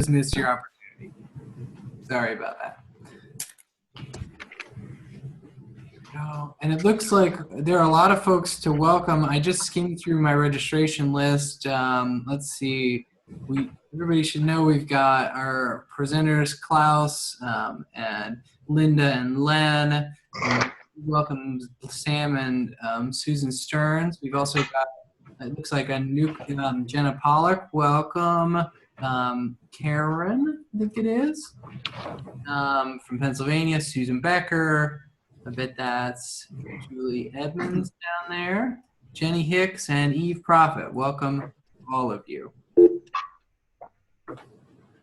Just missed your opportunity. Sorry about that. Oh, and it looks like there are a lot of folks to welcome. I just skimmed through my registration list. Let's see. Everybody should know we've got our presenters, Klaus and Linda and Len. Welcome Sam and Susan Stearns. We've also got, it looks like a new Jenna Pollock. Welcome. Karen, I think it is, from Pennsylvania. Susan Becker. I bet that's Julie Edmonds down there. Jenny Hicks and Eve Prophet. Welcome, all of you. And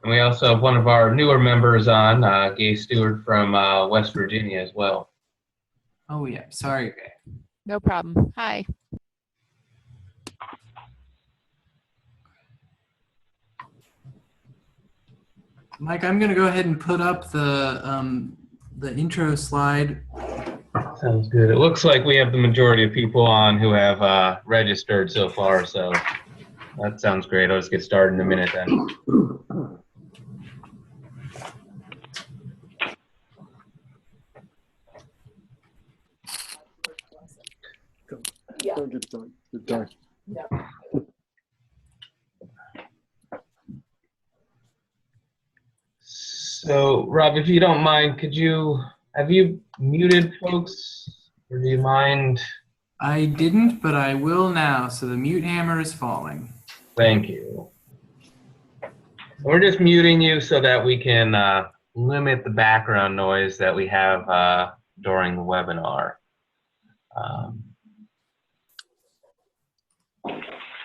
we also have one of our newer members on, Gay Stewart from West Virginia as well. Oh, yeah. Sorry, Gay. No problem. Hi. Mike, I'm going to go ahead and put up the intro slide. Sounds good. It looks like we have the majority of people on who have registered so far, so that sounds great. I'll just get started in a minute then. Yeah. Get done. Yeah. So, Rob, if you don't mind, have you muted folks, or do you mind? I didn't, but I will now, so the mute hammer is falling. Thank you. We're just muting you so that we can limit the background noise that we have during the webinar.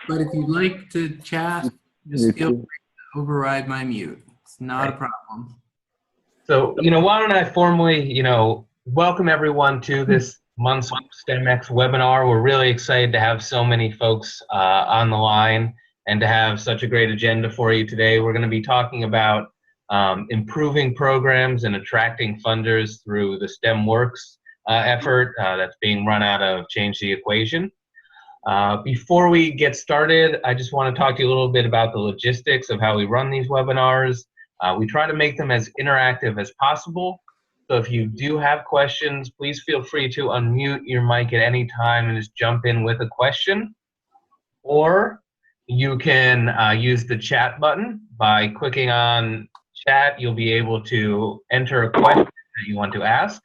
But if you'd like to chat, just feel free to override my mute. It's not a problem. So, why don't I formally, welcome everyone to this month's STEMx webinar. We're really excited to have so many folks on the line and to have such a great agenda for you today. We're going to be talking about improving programs and attracting funders through the STEMWorks effort that's being run out of Change the Equation. Before we get started, I just want to talk to you a little bit about the logistics of how we run these webinars. We try to make them as interactive as possible. So if you do have questions, please feel free to unmute your mic at any time and just jump in with a question. Or you can use the chat button. By clicking on chat, you'll be able to enter a question that you want to ask.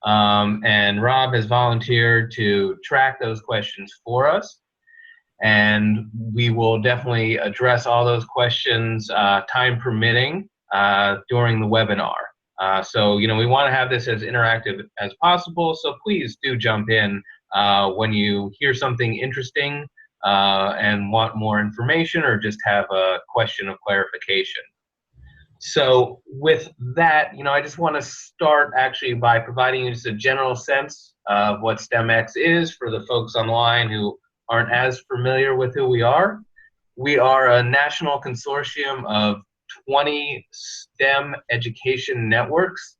And Rob has volunteered to track those questions for us. And we will definitely address all those questions, time permitting, during the webinar. So, we want to have this as interactive as possible. So please do jump in when you hear something interesting and want more information or just have a question of clarification. So with that, I just want to start actually by providing you just a general sense of what STEMx is for the folks online who aren't as familiar with who we are. We are a national consortium of 20 STEM education networks.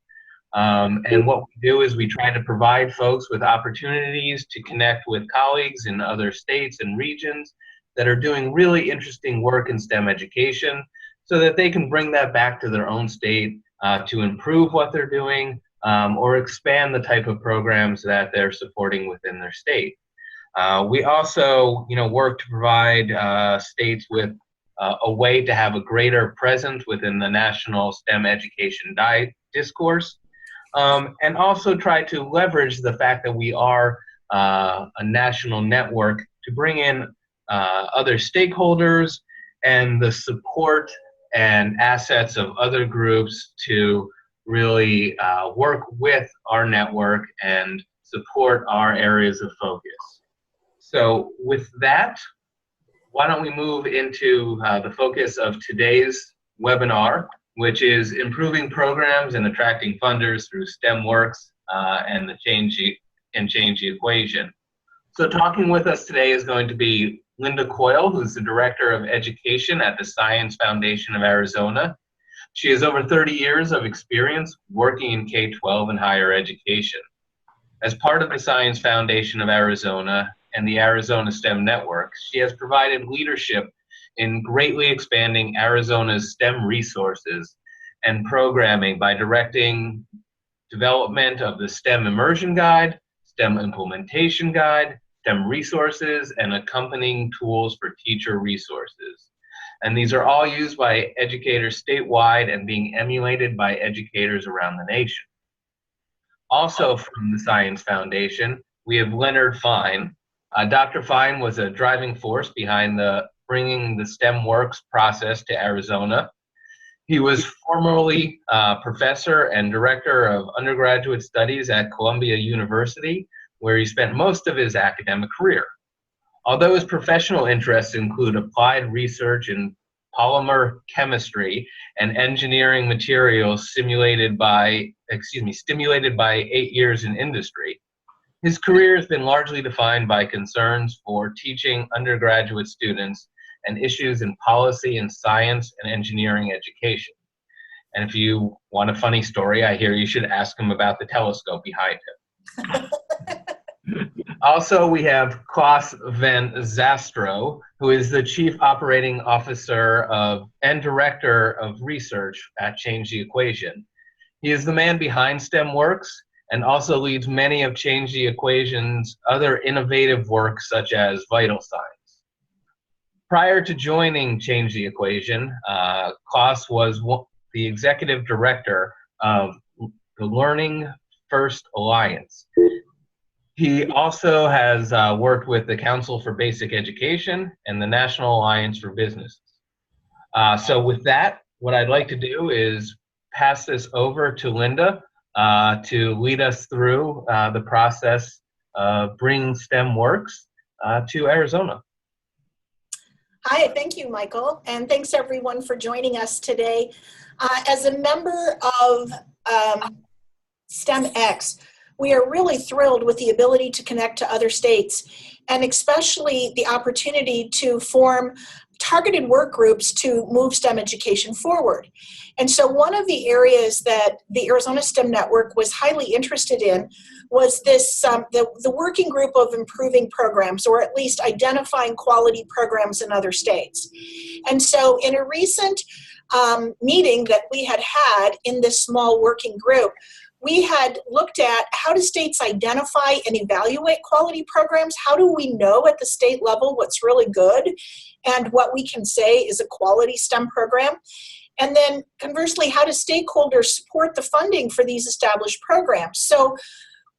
And what we do is we try to provide folks with opportunities to connect with colleagues in other states and regions that are doing really interesting work in STEM education so that they can bring that back to their own state to improve what they're doing or expand the type of programs that they're supporting within their state. We also, work to provide states with a way to have a greater presence within the national STEM education discourse, and also try to leverage the fact that we are a national network to bring in other stakeholders and the support and assets of other groups to really work with our network and support our areas of focus. So with that, why don't we move into the focus of today's webinar, which is improving programs and attracting funders through STEMWorks and the Change the Equation. So talking with us today is going to be Linda Coyle, who's the Director of Education at the Science Foundation of Arizona. She has over 30 years of experience working in K-12 and higher education. As part of the Science Foundation of Arizona and the Arizona STEM Network, she has provided leadership in greatly expanding Arizona's STEM resources and programming by directing development of the STEM Immersion Guide, STEM Implementation Guide, STEM resources, and accompanying tools for teacher resources. And these are all used by educators statewide and being emulated by educators around the nation. Also from the Science Foundation, we have Leonard Fine. Dr. Fine was a driving force behind bringing the STEMWorks process to Arizona. He was formerly professor and director of undergraduate studies at Columbia University, where he spent most of his academic career. Although his professional interests include applied research in polymer chemistry and engineering materials stimulated by 8 years in industry, his career has been largely defined by concerns for teaching undergraduate students and issues in policy and science and engineering education. And if you want a funny story, I hear you should ask him about the telescope behind him. Also, we have Claus von Zastrow, who is the Chief Operating Officer and Director of Research at Change the Equation. He is the man behind STEMWorks and also leads many of Change the Equation's other innovative work, such as vital signs. Prior to joining Change the Equation, Claus was the Executive Director of the Learning First Alliance. He also has worked with the Council for Basic Education and the National Alliance for Businesses. So with that, what I'd like to do is pass this over to Linda to lead us through the process of bringing STEMWorks to Arizona. Hi, thank you, Michael, and thanks everyone for joining us today. As a member of STEMx, we are really thrilled with the ability to connect to other states, and especially the opportunity to form targeted work groups to move STEM education forward. And so one of the areas that the Arizona STEM Network was highly interested in was this, the working group of improving programs, or at least identifying quality programs in other states. And so in a recent meeting that we had in this small working group, we had looked at how do states identify and evaluate quality programs? How do we know at the state level what's really good and what we can say is a quality STEM program? And then conversely, how do stakeholders support the funding for these established programs? So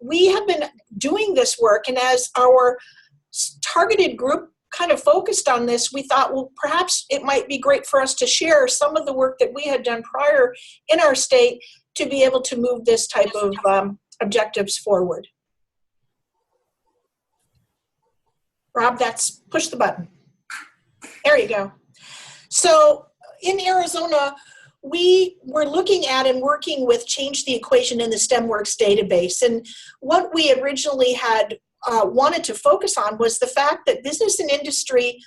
we have been doing this work, and as our targeted group kind of focused on this, we thought, well, perhaps it might be great for us to share some of the work that we had done prior in our state to be able to move this type of objectives forward. Rob, push the button. There you go. So in Arizona, we were looking at and working with Change the Equation in the STEMWorks database. And what we originally had wanted to focus on was the fact that business and industry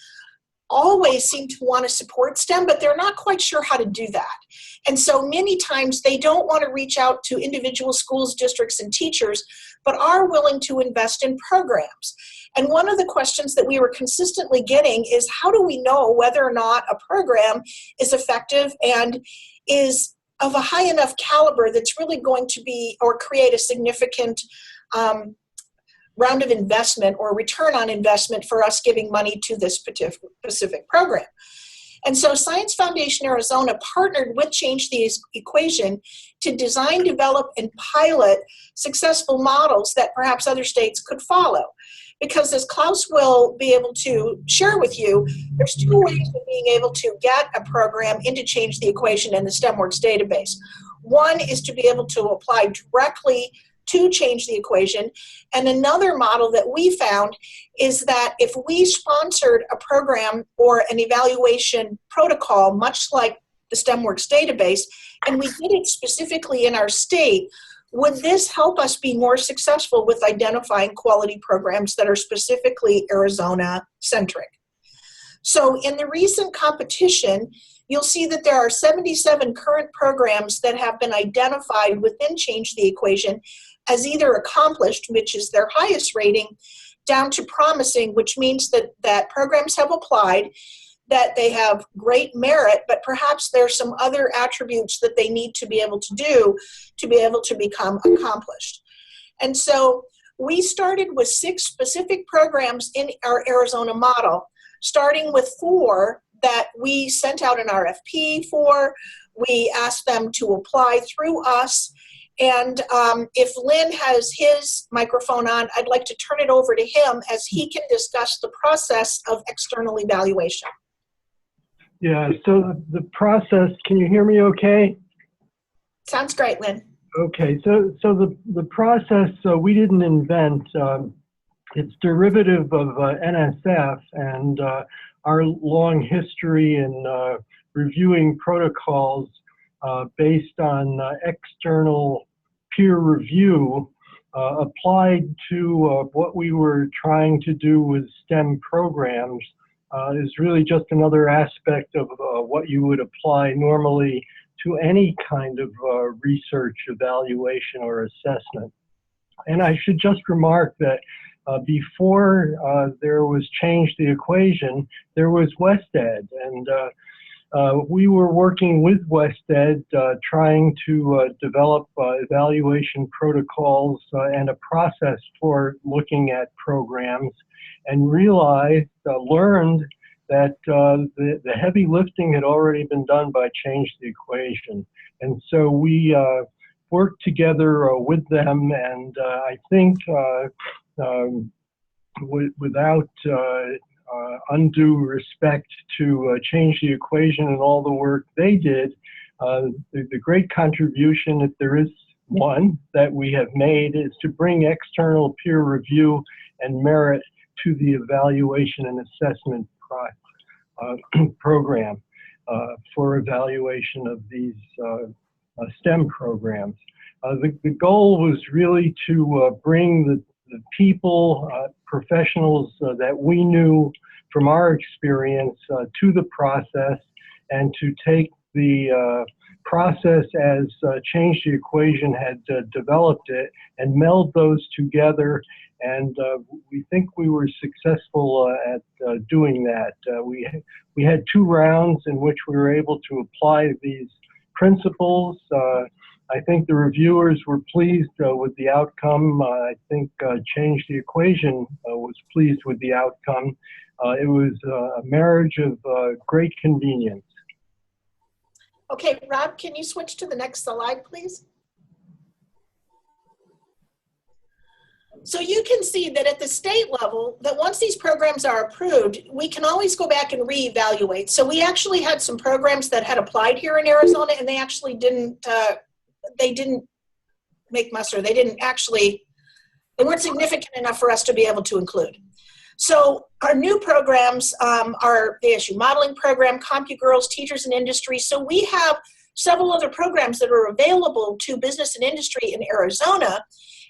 always seem to want to support STEM, but they're not quite sure how to do that. And so many times they don't want to reach out to individual schools, districts, and teachers, but are willing to invest in programs. And one of the questions that we were consistently getting is, how do we know whether or not a program is effective and is of a high enough caliber that's really going to be or create a significant round of investment or return on investment for us giving money to this specific program. And so Science Foundation Arizona partnered with Change the Equation to design, develop, and pilot successful models that perhaps other states could follow. Because as Claus will be able to share with you, there's two ways of being able to get a program into Change the Equation in the STEMWorks database. One is to be able to apply directly to Change the Equation. And another model that we found is that if we sponsored a program or an evaluation protocol, much like the STEMWorks database, and we did it specifically in our state, would this help us be more successful with identifying quality programs that are specifically Arizona-centric? So in the recent competition, you'll see that there are 77 current programs that have been identified within Change the Equation as either accomplished, which is their highest rating, down to promising, which means that programs have applied, that they have great merit, but perhaps there's some other attributes that they need to be able to do to be able to become accomplished. And so we started with 6 specific programs in our Arizona model, starting with 4 that we sent out an RFP for. We asked them to apply through us. And if Lynn has his microphone on, I'd like to turn it over to him as he can discuss the process of external evaluation. Yeah, so the process, can you hear me okay? Sounds great, Lynn. Okay, so the process we didn't invent. It's derivative of NSF and our long history in reviewing protocols based on external peer review applied to what we were trying to do with STEM programs. Is really just another aspect of what you would apply normally to any kind of research, evaluation, or assessment. And I should just remark that before there was Change the Equation, there was WestEd, and we were working with WestEd trying to develop evaluation protocols and a process for looking at programs, and realized, learned that the heavy lifting had already been done by Change the Equation. And so we worked together with them, and I think without undue respect to Change the Equation and all the work they did, the great contribution, if there is one, that we have made is to bring external peer review and merit to the evaluation and assessment program for evaluation of these STEM programs. The goal was really to bring the people, professionals that we knew from our experience to the process, and to take the process as Change the Equation had developed it and meld those together. And we think we were successful at doing that. We had 2 rounds in which we were able to apply these principles. I think the reviewers were pleased with the outcome. I think Change the Equation was pleased with the outcome. It was a marriage of great convenience. Okay, Rob, can you switch to the next slide, please? So you can see that at the state level, that once these programs are approved, we can always go back and reevaluate. So we actually had some programs that had applied here in Arizona, and they actually didn't make muster. They weren't significant enough for us to be able to include. So our new programs are the ASU Modeling Program, CompuGirls, Teachers in Industry. So we have several other programs that are available to business and industry in Arizona.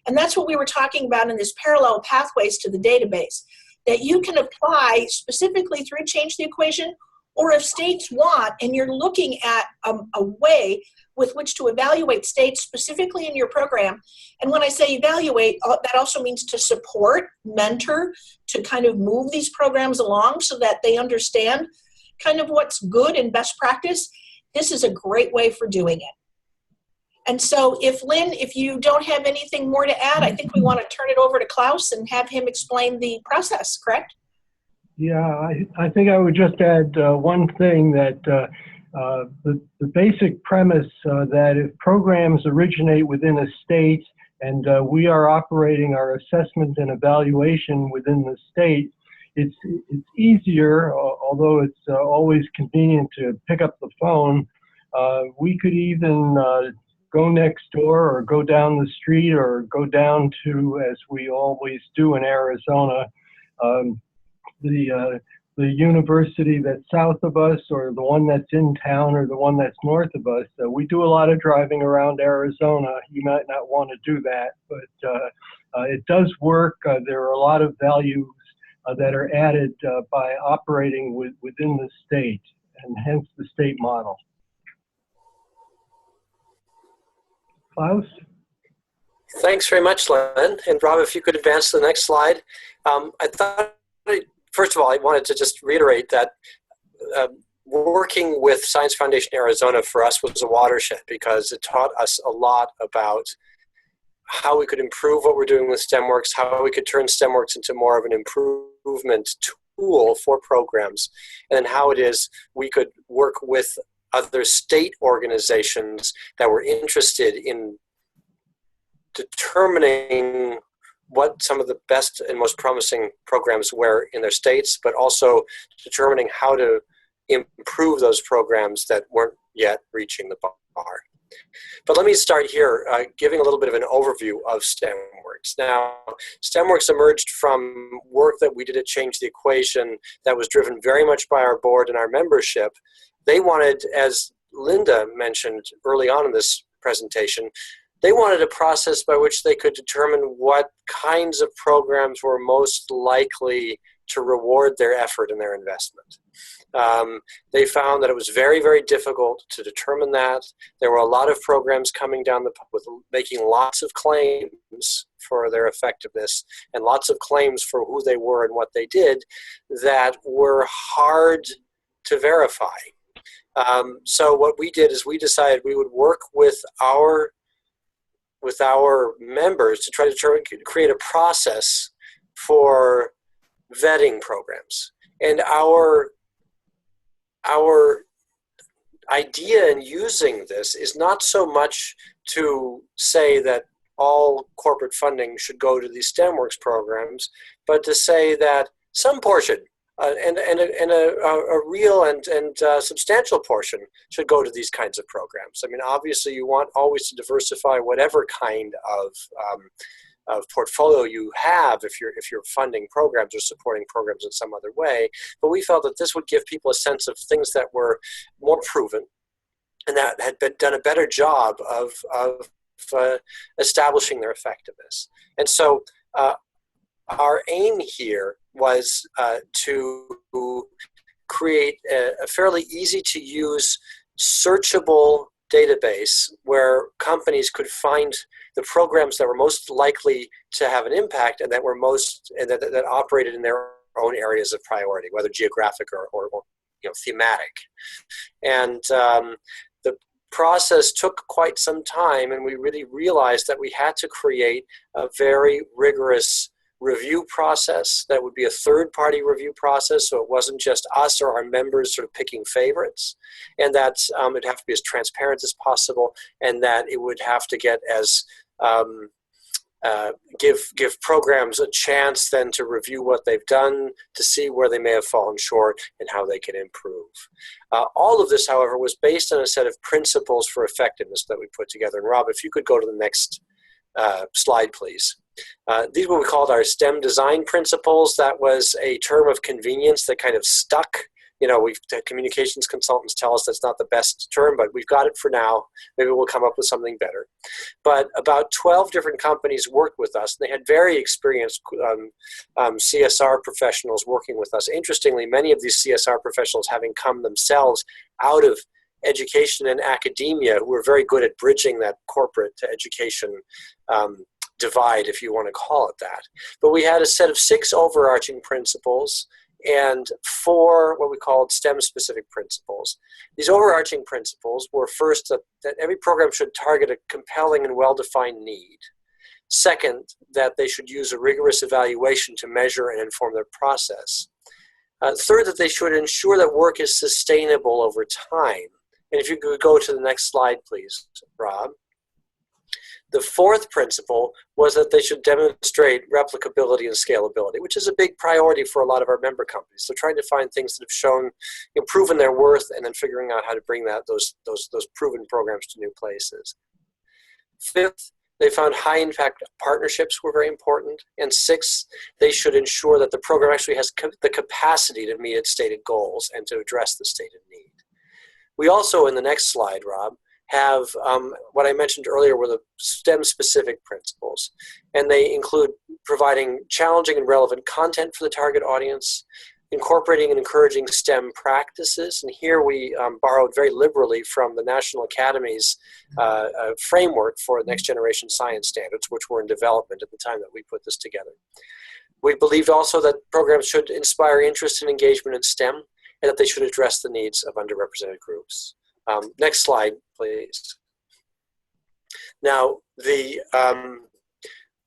And that's what we were talking about in this parallel pathways to the database, that you can apply specifically through Change the Equation, or if states want, and you're looking at a way with which to evaluate states specifically in your program. And when I say evaluate, that also means to support, mentor, to kind of move these programs along so that they understand kind of what's good and best practice. This is a great way for doing it. And so Lynn, if you don't have anything more to add, I think we want to turn it over to Klaus and have him explain the process, correct? Yeah, I think I would just add one thing, that the basic premise that if programs originate within a state and we are operating our assessment and evaluation within the state, it's easier, although it's always convenient to pick up the phone. We could even go next door or go down the street or go down to, as we always do in Arizona, the university that's south of us, or the one that's in town, or the one that's north of us. We do a lot of driving around Arizona. You might not want to do that, but it does work. There are a lot of values that are added by operating within the state, and hence the state model. Klaus? Thanks very much, Len. And Rob, if you could advance to the next slide. I thought, first of all, I wanted to just reiterate that working with Science Foundation Arizona for us was a watershed because it taught us a lot about how we could improve what we're doing with STEMWorks, how we could turn STEMWorks into more of an improvement tool for programs, and then how it is we could work with other state organizations that were interested in determining what some of the best and most promising programs were in their states, but also determining how to improve those programs that weren't yet reaching the bar. But let me start here, giving a little bit of an overview of STEMWorks. Now, STEMWorks emerged from work that we did at Change the Equation that was driven very much by our board and our membership. They wanted, as Linda mentioned early on in this presentation, they wanted a process by which they could determine what kinds of programs were most likely to reward their effort and their investment. They found that it was very, very difficult to determine that. There were a lot of programs coming down the pipe with making lots of claims for their effectiveness and lots of claims for who they were and what they did that were hard to verify. So what we did is we decided we would work with our members to try to create a process for vetting programs. And our idea in using this is not so much to say that all corporate funding should go to these STEMWorks programs, but to say that some portion and a real and substantial portion should go to these kinds of programs. I mean, obviously, you want always to diversify whatever kind of portfolio you have if you're funding programs or supporting programs in some other way. But we felt that this would give people a sense of things that were more proven and that had done a better job of establishing their effectiveness. And so our aim here was to create a fairly easy to use searchable database where companies could find the programs that were most likely to have an impact and that were that operated in their own areas of priority, whether geographic or thematic. And the process took quite some time, and we really realized that we had to create a very rigorous review process that would be a third-party review process, so it wasn't just us or our members sort of picking favorites, and that it'd have to be as transparent as possible, and that it would have to get as give programs a chance then to review what they've done, to see where they may have fallen short and how they can improve. All of this, however, was based on a set of principles for effectiveness that we put together. And Rob, if you could go to the next slide, please. These are what we called our STEM design principles. That was a term of convenience that kind of stuck. Communications consultants tell us that's not the best term, but we've got it for now. Maybe we'll come up with something better. But about 12 different companies worked with us. They had very experienced CSR professionals working with us. Interestingly, many of these CSR professionals having come themselves out of education and academia, who were very good at bridging that corporate to education divide, if you want to call it that. But we had a set of 6 overarching principles and 4 what we called STEM-specific principles. These overarching principles were first that every program should target a compelling and well-defined need. Second, that they should use a rigorous evaluation to measure and inform their process. Third, that they should ensure that work is sustainable over time. And if you could go to the next slide, please, Rob. The 4th principle was that they should demonstrate replicability and scalability, which is a big priority for a lot of our member companies. So trying to find things that have shown, proven their worth, and then figuring out how to bring those proven programs to new places. 5th, they found high-impact partnerships were very important. And 6th, they should ensure that the program actually has the capacity to meet its stated goals and to address the stated need. We also, in the next slide, Rob, have what I mentioned earlier were the STEM-specific principles. And they include providing challenging and relevant content for the target audience, incorporating and encouraging STEM practices. And here we borrowed very liberally from the National Academy's framework for next generation science standards, which were in development at the time that we put this together. We believed also that programs should inspire interest and engagement in STEM, and that they should address the needs of underrepresented groups. Next slide, please. Now, the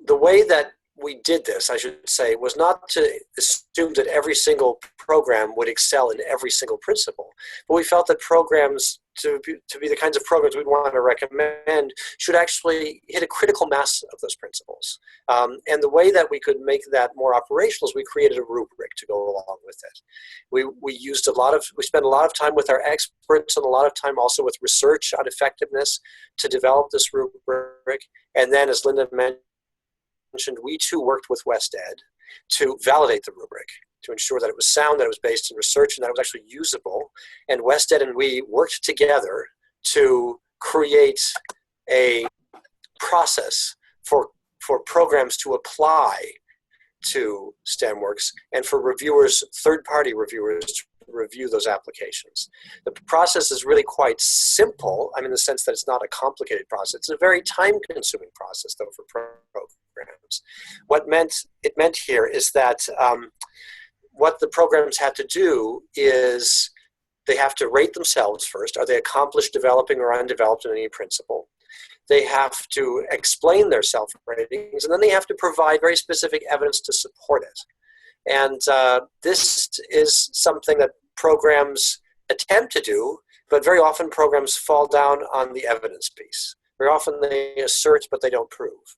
way that we did this, I should say, was not to assume that every single program would excel in every single principle, but we felt that programs, to be the kinds of programs we'd want to recommend, should actually hit a critical mass of those principles. And the way that we could make that more operational is we created a rubric to go along with it. We spent a lot of time with our experts and a lot of time also with research on effectiveness to develop this rubric. And then, as Linda mentioned, we too worked with WestEd to validate the rubric, to ensure that it was sound, that it was based in research, and that it was actually usable. And WestEd and we worked together to create a process for programs to apply to STEMWorks and for reviewers, third-party reviewers, to review those applications. The process is really quite simple, in the sense that it's not a complicated process. It's a very time-consuming process, though, for programs. What it meant here is that what the programs had to do is they have to rate themselves first. Are they accomplished, developing, or undeveloped in any principle? They have to explain their self-ratings, and then they have to provide very specific evidence to support it. And this is something that programs attempt to do, but very often programs fall down on the evidence piece. Very often they assert, but they don't prove.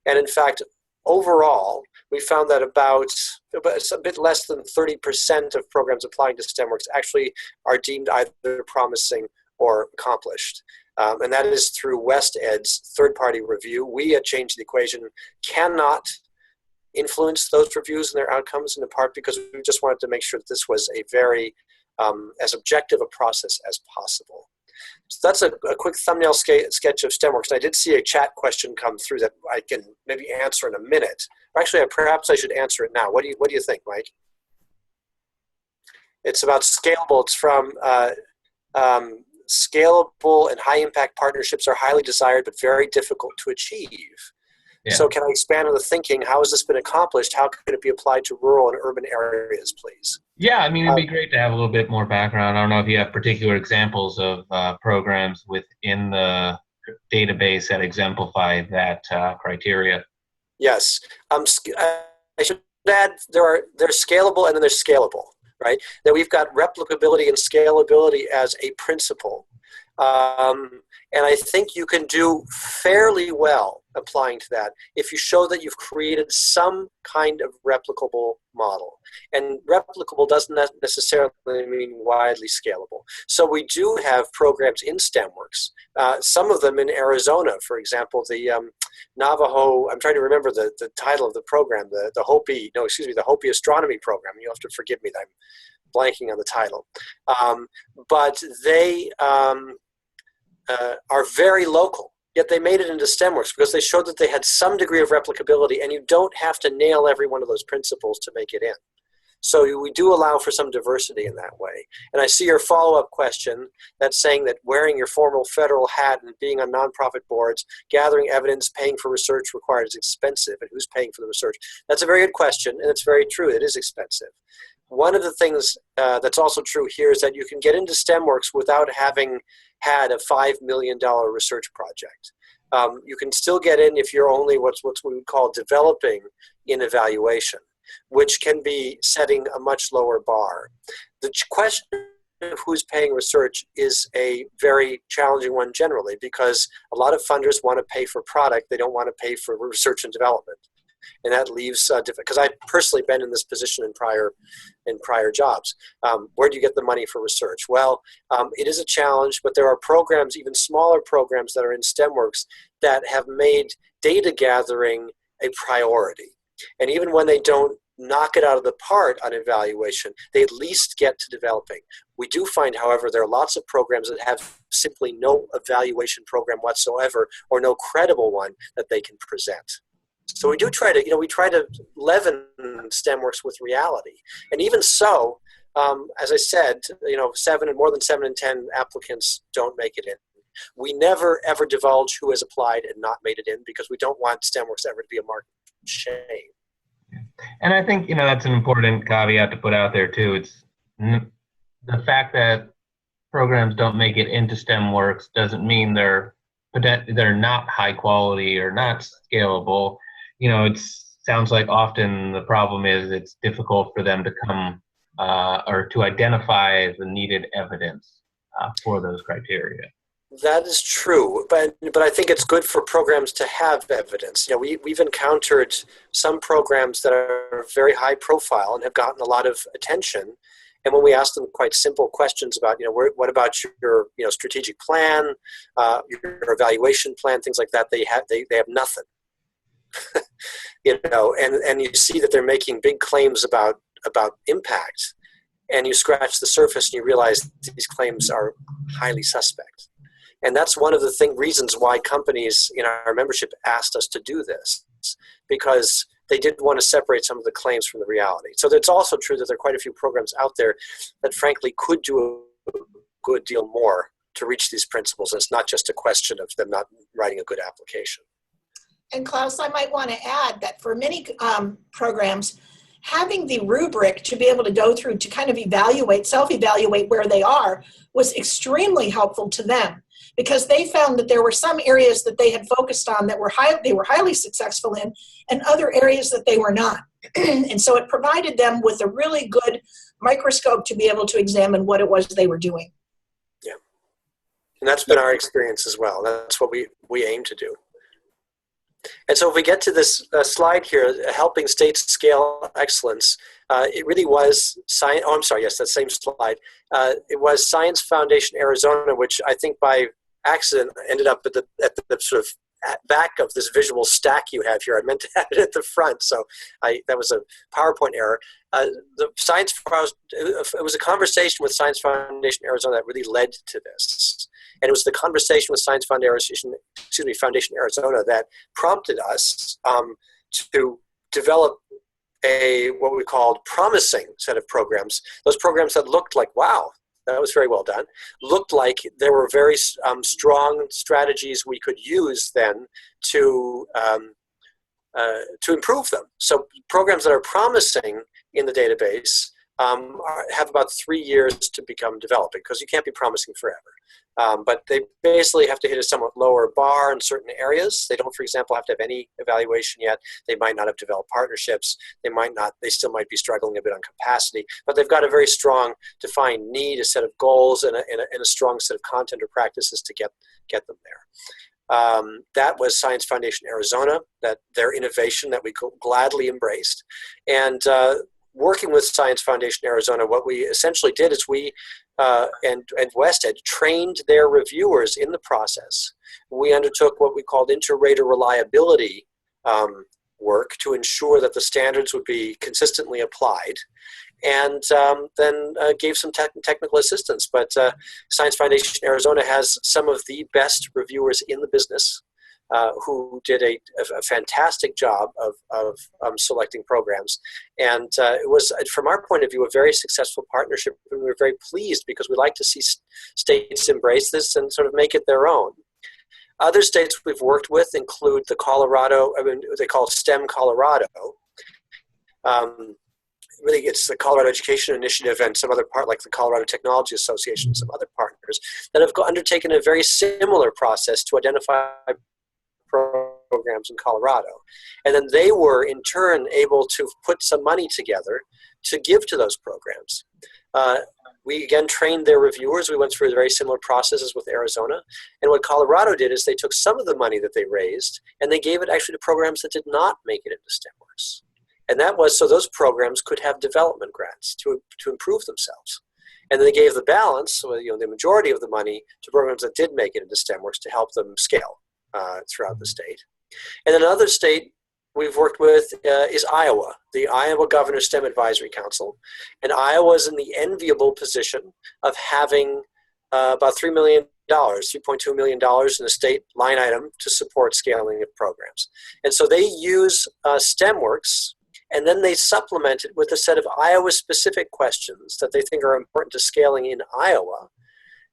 And in fact, overall, we found that about a bit less than 30% of programs applying to STEMWorks actually are deemed either promising or accomplished. And that is through WestEd's third-party review. We at Change the Equation cannot influence those reviews and their outcomes, in part because we just wanted to make sure that this was a very as objective a process as possible. So that's a quick thumbnail sketch of STEMWorks. And I did see a chat question come through that I can maybe answer in a minute. Or actually, perhaps I should answer it now. What do you think, Mike? It's about scalable. It's from scalable and high-impact partnerships are highly desired but very difficult to achieve. Yeah. So can I expand on the thinking? How has this been accomplished? How could it be applied to rural and urban areas, please? Yeah, it'd be great to have a little bit more background. I don't know if you have particular examples of programs within the database that exemplify that criteria. Yes. I should add they're scalable and then they're scalable, right? That we've got replicability and scalability as a principle. And I think you can do fairly well applying to that if you show that you've created some kind of replicable model. And replicable doesn't necessarily mean widely scalable. So we do have programs in STEMWorks, some of them in Arizona, for example, the Navajo, I'm trying to remember the title of the program, the Hopi Astronomy Program. You'll have to forgive me that I'm blanking on the title. But they are very local, yet they made it into STEMWorks because they showed that they had some degree of replicability, and you don't have to nail every one of those principles to make it in. So we do allow for some diversity in that way. And I see your follow-up question that's saying that wearing your formal federal hat and being on nonprofit boards, gathering evidence, paying for research required is expensive, and who's paying for the research? That's a very good question, and it's very true. It is expensive. One of the things that's also true here is that you can get into STEMWorks without having had a $5 million research project. You can still get in if you're only what we would call developing in evaluation, which can be setting a much lower bar. The question of who's paying research is a very challenging one generally, because a lot of funders want to pay for product, they don't want to pay for research and development. And that leaves, because I've personally been in this position in prior jobs. Where do you get the money for research? Well, it is a challenge, but there are programs, even smaller programs that are in STEMWorks that have made data gathering a priority. And even when they don't knock it out of the park on evaluation, they at least get to developing. We do find, however, there are lots of programs that have simply no evaluation program whatsoever, or no credible one that they can present. So we do try to, leaven STEMWorks with reality. And even so, as I said, more than 7 in 10 applicants don't make it in. We never, ever divulge who has applied and not made it in, because we don't want STEMWorks ever to be a mark of shame. And I think, that's an important caveat to put out there too. It's the fact that programs don't make it into STEMWorks doesn't mean they're not high quality or not scalable. You know, it sounds like often the problem is it's difficult for them to come or to identify the needed evidence for those criteria. That is true, but I think it's good for programs to have evidence. You know, we've encountered some programs that are very high profile and have gotten a lot of attention. And when we ask them quite simple questions about, you know, what about your, you know, strategic plan, your evaluation plan, things like that, they have nothing. You know, and you see that they're making big claims about impact, and you scratch the surface and you realize these claims are highly suspect. And that's one of the reasons why companies in our membership asked us to do this, because they did want to separate some of the claims from the reality. So it's also true that there are quite a few programs out there that frankly could do a good deal more to reach these principles. And it's not just a question of them not writing a good application. And Klaus, I might want to add that for many programs, having the rubric to be able to go through to kind of self-evaluate where they are was extremely helpful to them, because they found that there were some areas that they had focused on that they were highly successful in, and other areas that they were not. And so it provided them with a really good microscope to be able to examine what it was they were doing. Yeah, and that's been our experience as well. That's what we aim to do. And so if we get to this slide here, helping states scale excellence, it really was science. Oh, I'm sorry. Yes, that same slide. It was Science Foundation Arizona, which I think by accident ended up at the sort of back of this visual stack you have here. I meant to have it at the front, so that was a PowerPoint error. It was a conversation with Science Foundation Arizona that really led to this. And it was the conversation with Science Foundation Arizona that prompted us to develop what we called promising set of programs. Those programs that looked like, wow, that was very well done, looked like there were very strong strategies we could use then to improve them. So programs that are promising in the database have about 3 years to become developed, because you can't be promising forever. But they basically have to hit a somewhat lower bar in certain areas. They don't, for example, have to have any evaluation yet. They might not have developed partnerships. They still might be struggling a bit on capacity, but they've got a very strong defined need, a set of goals, and a strong set of content or practices to get them there. That was Science Foundation Arizona, that their innovation that we gladly embraced. And working with Science Foundation Arizona, what we essentially did is we and WestEd trained their reviewers in the process. We undertook what we called inter-rater reliability work to ensure that the standards would be consistently applied, and then gave some technical assistance. But Science Foundation Arizona has some of the best reviewers in the business, who did a fantastic job of selecting programs. And it was, from our point of view, a very successful partnership. And we were very pleased, because we like to see states embrace this and sort of make it their own. Other states we've worked with include the they call STEM Colorado. Really, it's the Colorado Education Initiative and some other part, like the Colorado Technology Association, and some other partners that have undertaken a very similar process to identify programs in Colorado. And then they were in turn able to put some money together to give to those programs. We again trained their reviewers. We went through very similar processes with Arizona. And what Colorado did is they took some of the money that they raised and they gave it actually to programs that did not make it into STEMWorks. And that was so those programs could have development grants to improve themselves. And then they gave the balance, so, the majority of the money, to programs that did make it into STEMWorks to help them scale throughout the state. And then another state we've worked with is Iowa, the Iowa Governor STEM Advisory Council. And Iowa is in the enviable position of having about $3 million, $3.2 million in a state line item to support scaling of programs. And so they use STEMWorks, and then they supplement it with a set of Iowa-specific questions that they think are important to scaling in Iowa.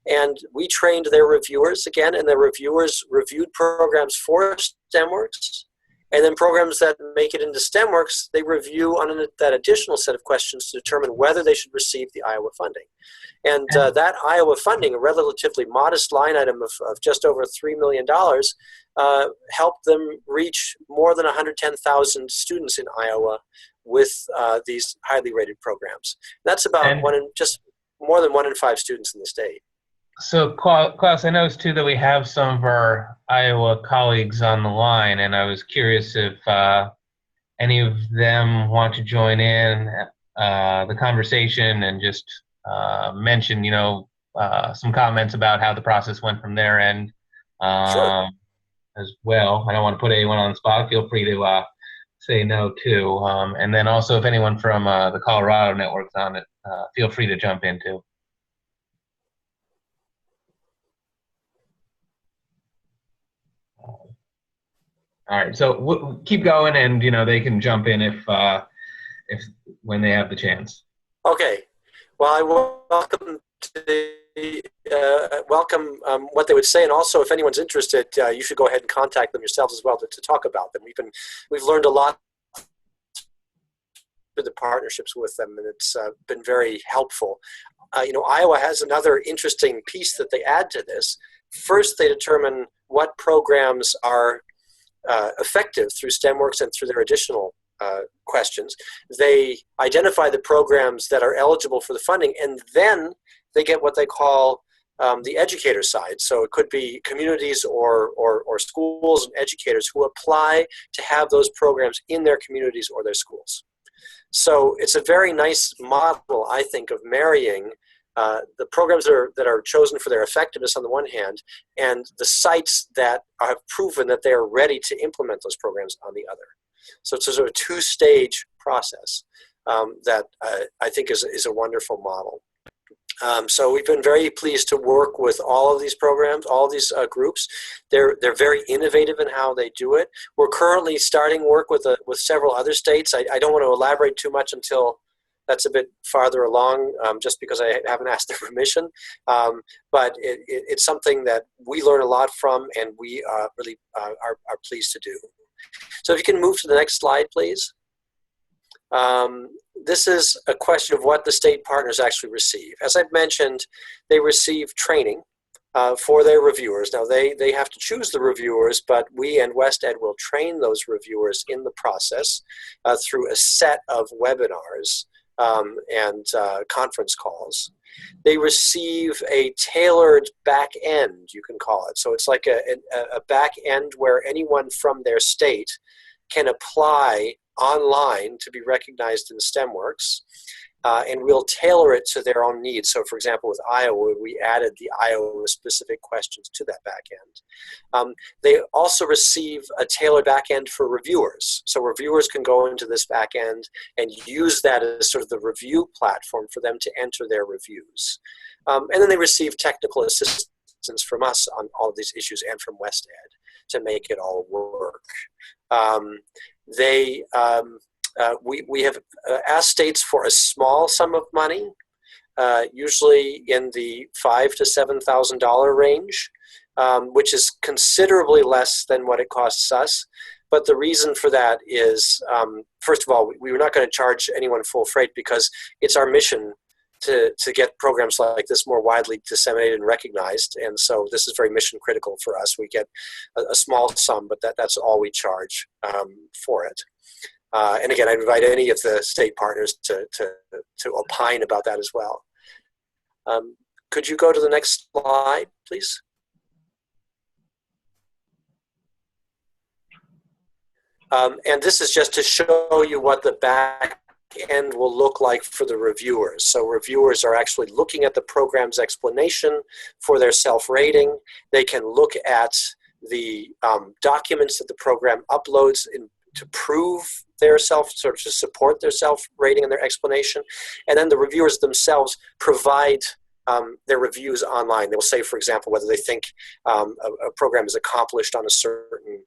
And we trained their reviewers again, and their reviewers reviewed programs for STEMWorks, And then programs that make it into STEMWorks, they review on that additional set of questions to determine whether they should receive the Iowa funding. And that Iowa funding, a relatively modest line item of just over $3 million, helped them reach more than 110,000 students in Iowa with these highly rated programs. That's about just more than 1 in 5 students in the state. So, Klaus, I noticed too that we have some of our Iowa colleagues on the line, and I was curious if any of them want to join in the conversation and just mention, some comments about how the process went from their end Sure. as well. I don't want to put anyone on the spot. Feel free to say no too. And then also, if anyone from the Colorado network's on it, feel free to jump in too. All right, so we'll keep going, and they can jump in if when they have the chance. Okay. Well, I welcome what they would say, and also if anyone's interested, you should go ahead and contact them yourselves as well to talk about them. We've learned a lot through the partnerships with them, and it's been very helpful. Iowa has another interesting piece that they add to this. First, they determine what programs are effective through STEMWorks and through their additional questions. They identify the programs that are eligible for the funding, and then they get what they call the educator side. So it could be communities or schools and educators who apply to have those programs in their communities or their schools. So it's a very nice model, I think, of marrying the programs that are chosen for their effectiveness on the one hand, and the sites that have proven that they are ready to implement those programs on the other. So it's a sort of two-stage process that I think is a wonderful model. So we've been very pleased to work with all of these programs, all of these groups. They're very innovative in how they do it. We're currently starting work with several other states. I don't want to elaborate too much until that's a bit farther along, just because I haven't asked their permission. But it's something that we learn a lot from, and we really are pleased to do. So if you can move to the next slide, please. This is a question of what the state partners actually receive. As I've mentioned, they receive training for their reviewers. Now, they have to choose the reviewers, but we and WestEd will train those reviewers in the process through a set of webinars and conference calls. They receive a tailored back end, you can call it. So it's like a back end where anyone from their state can apply online to be recognized in STEMWorks, and we'll tailor it to their own needs. So for example, with Iowa, we added the Iowa-specific questions to that back end. They also receive a tailored back end for reviewers. So reviewers can go into this back end and use that as sort of the review platform for them to enter their reviews. And then they receive technical assistance from us on all of these issues and from WestEd to make it all work. We have asked states for a small sum of money, usually in the $5,000 to $7,000 range, which is considerably less than what it costs us. But the reason for that is, first of all, we were not going to charge anyone full freight because it's our mission to get programs like this more widely disseminated and recognized. And so this is very mission critical for us. We get a small sum, but that's all we charge for it. And again, I invite any of the state partners to opine about that as well. Could you go to the next slide, please? And this is just to show you what the back end will look like for the reviewers. So reviewers are actually looking at the program's explanation for their self-rating. They can look at the documents that the program uploads to prove their to support their self-rating and their explanation. And then the reviewers themselves provide their reviews online. They will say, for example, whether they think a program is accomplished on a certain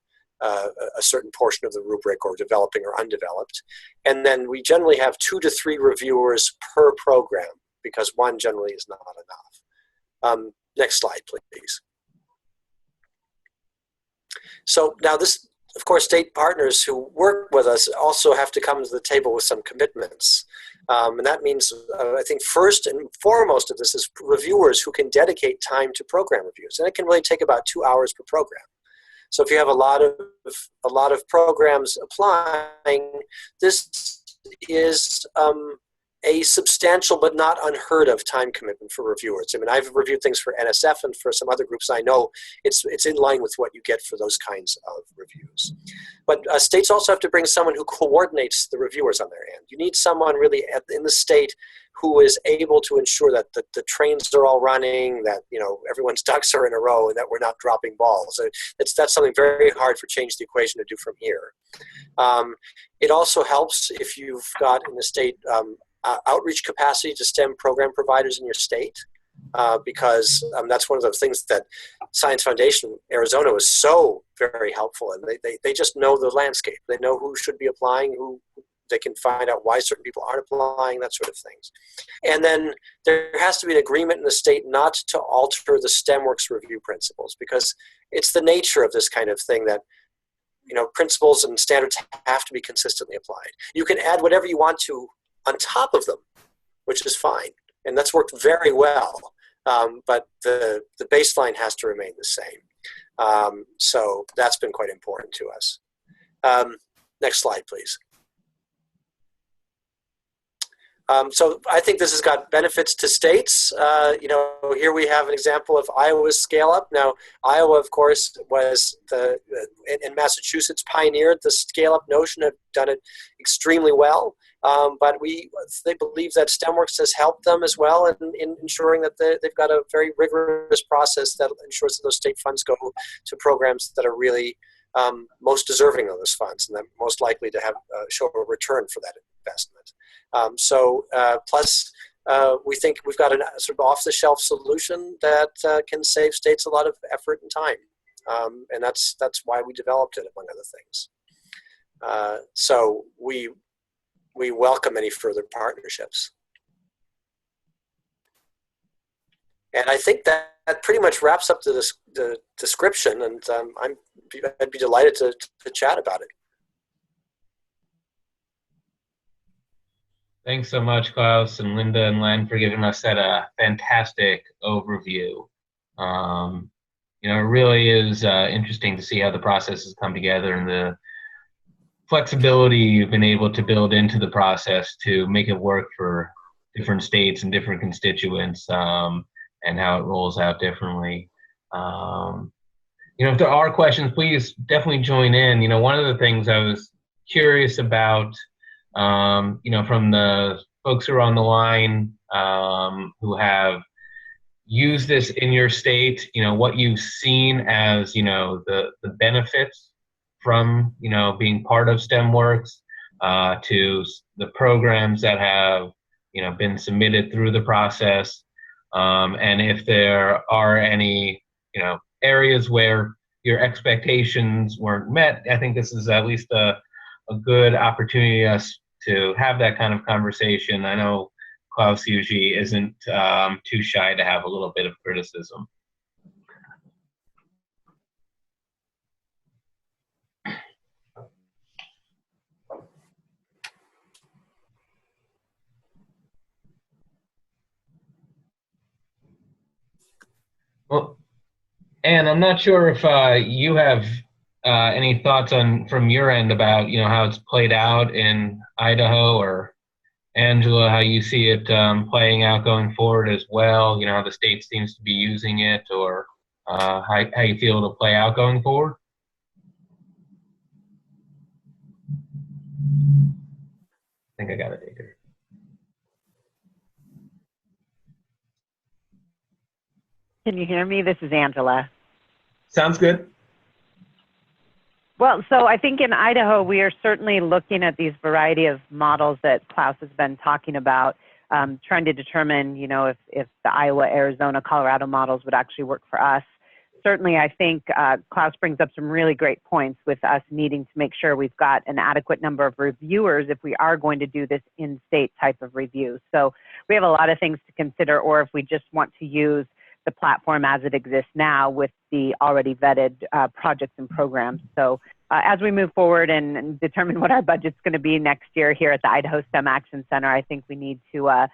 portion of the rubric, or developing or undeveloped. And then we generally have 2 to 3 reviewers per program, because one generally is not enough. Next slide, please. So now this of course, state partners who work with us also have to come to the table with some commitments. And that means, I think, first and foremost of this is reviewers who can dedicate time to program reviews. And it can really take about 2 hours per program. So if you have a lot of programs applying, this is a substantial but not unheard of time commitment for reviewers. I mean, I've reviewed things for NSF and for some other groups. I know it's in line with what you get for those kinds of reviews. But states also have to bring someone who coordinates the reviewers on their end. You need someone really in the state who is able to ensure that the trains are all running, that everyone's ducks are in a row, and that we're not dropping balls. That's something very hard for Change the Equation to do from here. It also helps if you've got in the state outreach capacity to STEM program providers in your state, because that's one of the things that Science Foundation Arizona was so very helpful in. They just know the landscape. They know who should be applying, who they can find out why certain people aren't applying, that sort of things. And then there has to be an agreement in the state not to alter the STEMWorks review principles, because it's the nature of this kind of thing that principles and standards have to be consistently applied. You can add whatever you want to on top of them, which is fine. And that's worked very well. But the baseline has to remain the same. So that's been quite important to us. Next slide, please. So I think this has got benefits to states. Here we have an example of Iowa's scale up. Now, Iowa, of course, was in Massachusetts pioneered the scale up notion, have done it extremely well. But they believe that STEMWorks has helped them as well in ensuring that they've got a very rigorous process that ensures that those state funds go to programs that are really most deserving of those funds and that most likely to have show a return for that investment. Plus, we think we've got a sort of off-the-shelf solution that can save states a lot of effort and time, and that's why we developed it, among other things. So we welcome any further partnerships. And I think that pretty much wraps up the description, and I'd be delighted to chat about it. Thanks so much, Klaus and Linda and Len, for giving us that fantastic overview. It really is interesting to see how the process has come together and the flexibility you've been able to build into the process to make it work for different states and different constituents, and how it rolls out differently. If there are questions, please definitely join in. One of the things I was curious about, from the folks who are on the line who have used this in your state, what you've seen as, the benefits from, being part of STEMWorks to the programs that have, been submitted through the process. And if there are any, areas where your expectations weren't met, I think this is at least a good opportunity for us to have that kind of conversation. I know Klaus usually isn't too shy to have a little bit of criticism. Well, Anne, I'm not sure if you have any thoughts from your end about how it's played out in Idaho, or Angela, how you see it playing out going forward as well. How the state seems to be using it, or how you feel it'll play out going forward. I think I got it here. Can you hear me? This is Angela. Sounds good. Well, so I think in Idaho, we are certainly looking at these variety of models that Klaus has been talking about, trying to determine, if the Iowa, Arizona, Colorado models would actually work for us. Certainly, I think Klaus brings up some really great points with us needing to make sure we've got an adequate number of reviewers if we are going to do this in-state type of review. So we have a lot of things to consider, or if we just want to use the platform as it exists now with the already vetted projects and programs. So as we move forward and determine what our budget's going to be next year here at the Idaho STEM Action Center, I think we need to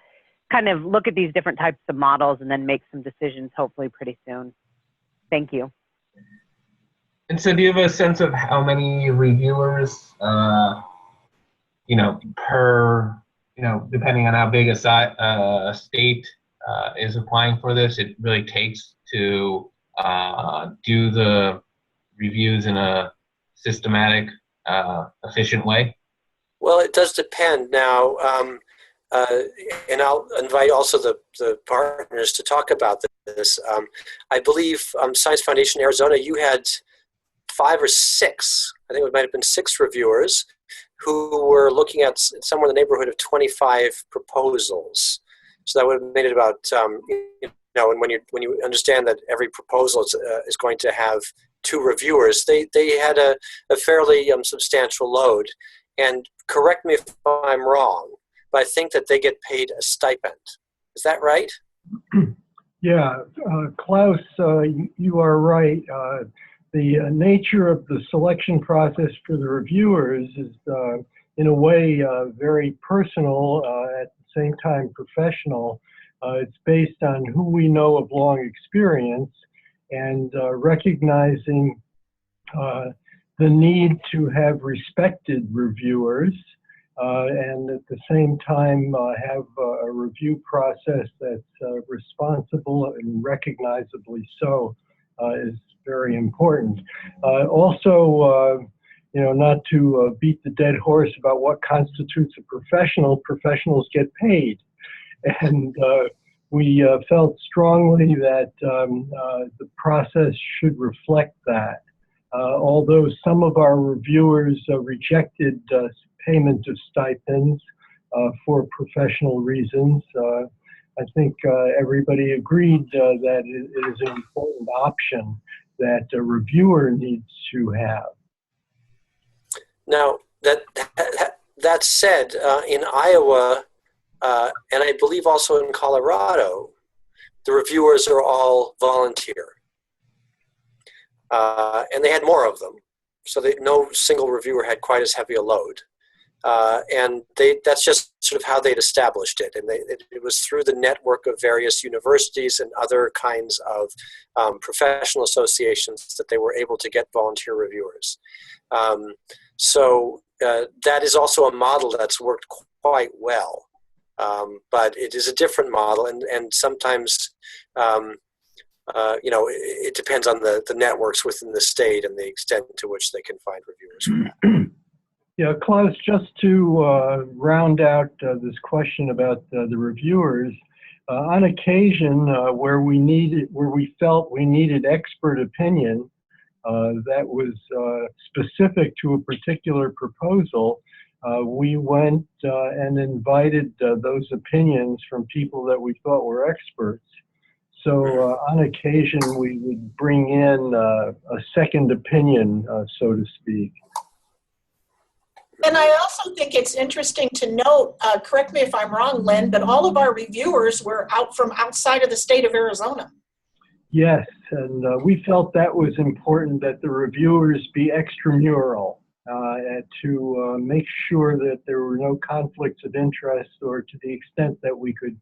kind of look at these different types of models and then make some decisions hopefully pretty soon. Thank you. And so do you have a sense of how many reviewers, you know, per, you know, depending on how big a state is applying for this, it really takes to do the reviews in a systematic, efficient way? Well, it does depend. Now, and I'll invite also the partners to talk about this. I believe Science Foundation Arizona, you had 5 or 6, I think it might have been 6 reviewers who were looking at somewhere in the neighborhood of 25 proposals. So that would have made it about, you know, and when you understand that every proposal is going to have 2 reviewers, they had a fairly substantial load. And correct me if I'm wrong, but I think that they get paid a stipend. Is that right? Yeah, Klaus, you are right. The nature of the selection process for the reviewers is, in a way, very personal, at the same time professional. It's based on who we know of long experience and recognizing the need to have respected reviewers and at the same time have a review process that's responsible and recognizably so is very important. Also, you know, not to beat the dead horse about what constitutes a professional, professionals get paid. And we felt strongly that the process should reflect that. Although some of our reviewers rejected payment of stipends for professional reasons, I think everybody agreed that it is an important option that a reviewer needs to have. Now, that said, in Iowa, and I believe also in Colorado, the reviewers are all volunteer. And they had more of them. So no single reviewer had quite as heavy a load. And that's just sort of how they'd established it. And it was through the network of various universities and other kinds of professional associations that they were able to get volunteer reviewers. So that is also a model that's worked quite well. But it is a different model, and sometimes, you know, it depends on the networks within the state and the extent to which they can find reviewers. Yeah, Klaus, just to round out this question about the reviewers, on occasion where we felt we needed expert opinion that was specific to a particular proposal, we went and invited those opinions from people that we thought were experts. So on occasion, we would bring in a second opinion, so to speak. And I also think it's interesting to note, correct me if I'm wrong, Lynn, but all of our reviewers were from outside of the state of Arizona. Yes, and we felt that was important, that the reviewers be extramural and to make sure that there were no conflicts of interest, or to the extent that we could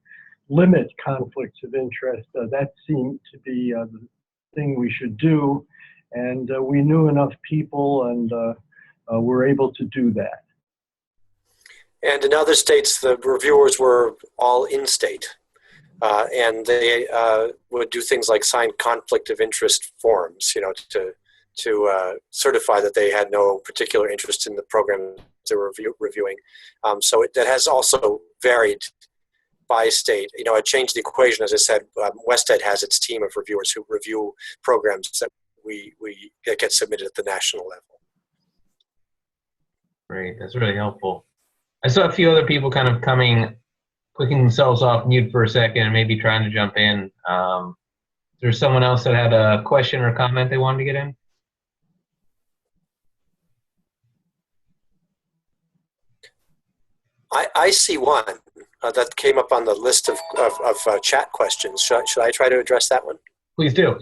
limit conflicts of interest. That seemed to be the thing we should do, and we knew enough people and were able to do that. And in other states, the reviewers were all in-state, and they would do things like sign conflict of interest forms, you know, to certify that they had no particular interest in the program they were reviewing. So that has also varied by state. You know, it changed the equation. As I said, WestEd has its team of reviewers who review programs that that get submitted at the national level. Great, that's really helpful. I saw a few other people kind of clicking themselves off mute for a second and maybe trying to jump in. Is there someone else that had a question or comment they wanted to get in? I see one that came up on the list of chat questions. Should I try to address that one? Please do.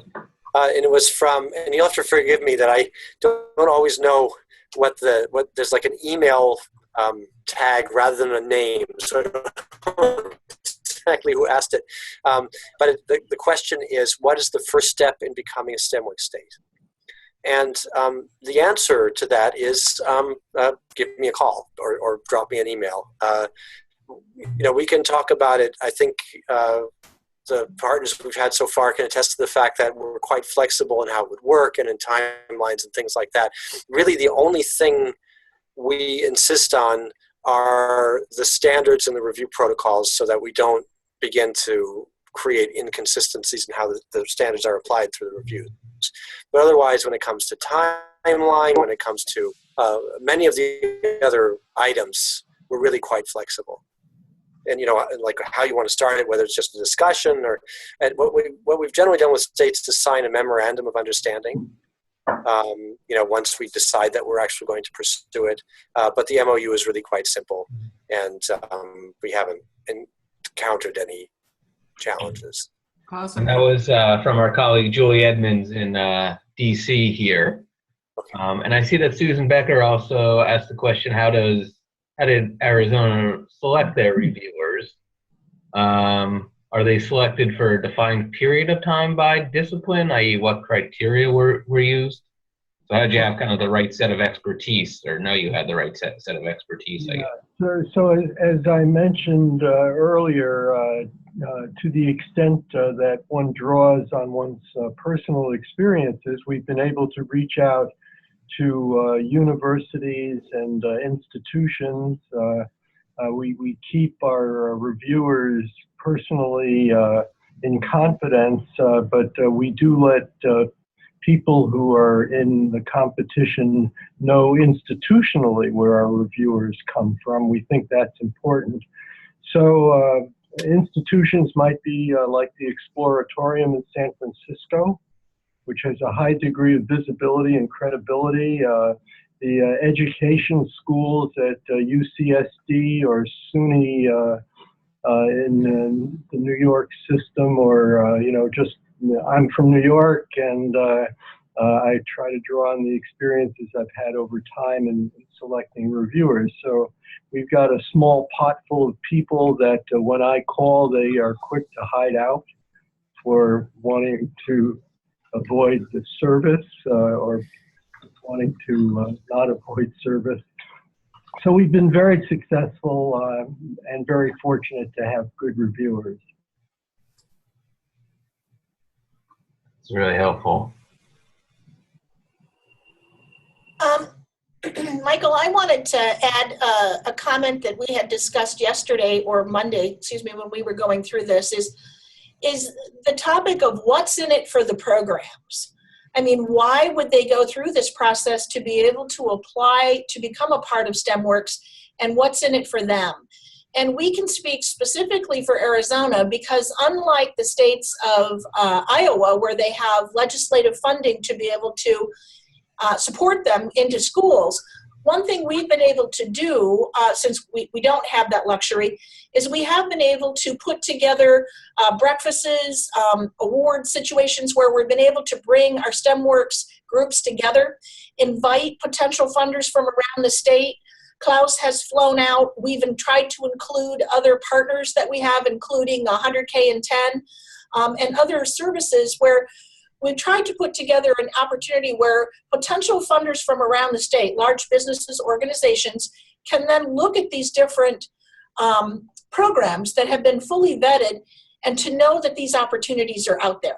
and it was from, and you'll have to forgive me that I don't always know what there's like an email tag rather than a name, so I don't know exactly who asked it. But the question is, what is the first step in becoming a STEMWorks state? And the answer to that is give me a call or drop me an email. We can talk about it. I think the partners we've had so far can attest to the fact that we're quite flexible in how it would work and in timelines and things like that. Really, the only thing we insist on are the standards and the review protocols so that we don't begin to create inconsistencies in how the standards are applied through the reviews. But otherwise, when it comes to timeline, when it comes to many of the other items, we're really quite flexible. And like how you want to start it, whether it's just a discussion and what we've generally done with states to sign a memorandum of understanding. Once we decide that we're actually going to pursue it, but the MOU is really quite simple, and we haven't encountered any challenges. Awesome. And that was from our colleague Julie Edmonds in DC here. Okay. And I see that Susan Becker also asked the question, how did Arizona select their reviewers? Are they selected for a defined period of time by discipline, i.e. what criteria were used? So how did you have kind of the right set of expertise, or know you had the right set of expertise, I guess? So as I mentioned earlier, to the extent that one draws on one's personal experiences, we've been able to reach out to universities and institutions. We keep our reviewers personally in confidence, but we do let people who are in the competition know institutionally where our reviewers come from. We think that's important. So institutions might be like the Exploratorium in San Francisco, which has a high degree of visibility and credibility. The education schools at UCSD or SUNY in the New York system, or I'm from New York, and I try to draw on the experiences I've had over time in selecting reviewers. So we've got a small pot full of people that when I call, they are quick to hide out for wanting to avoid the service or wanting to not avoid service. So we've been very successful and very fortunate to have good reviewers. It's really helpful. Michael, I wanted to add a comment that we had discussed yesterday or Monday, when we were going through this, is the topic of what's in it for the programs. I mean, why would they go through this process to be able to apply to become a part of STEMWorks, and what's in it for them? And we can speak specifically for Arizona because unlike the states of Iowa, where they have legislative funding to be able to support them into schools, one thing we've been able to do, since we don't have that luxury, is we have been able to put together breakfasts, award situations where we've been able to bring our STEMWorks groups together, invite potential funders from around the state. Klaus has flown out. We've tried to include other partners that we have, including 100K and 10, and other services where we've tried to put together an opportunity where potential funders from around the state, large businesses, organizations, can then look at these different programs that have been fully vetted and to know that these opportunities are out there.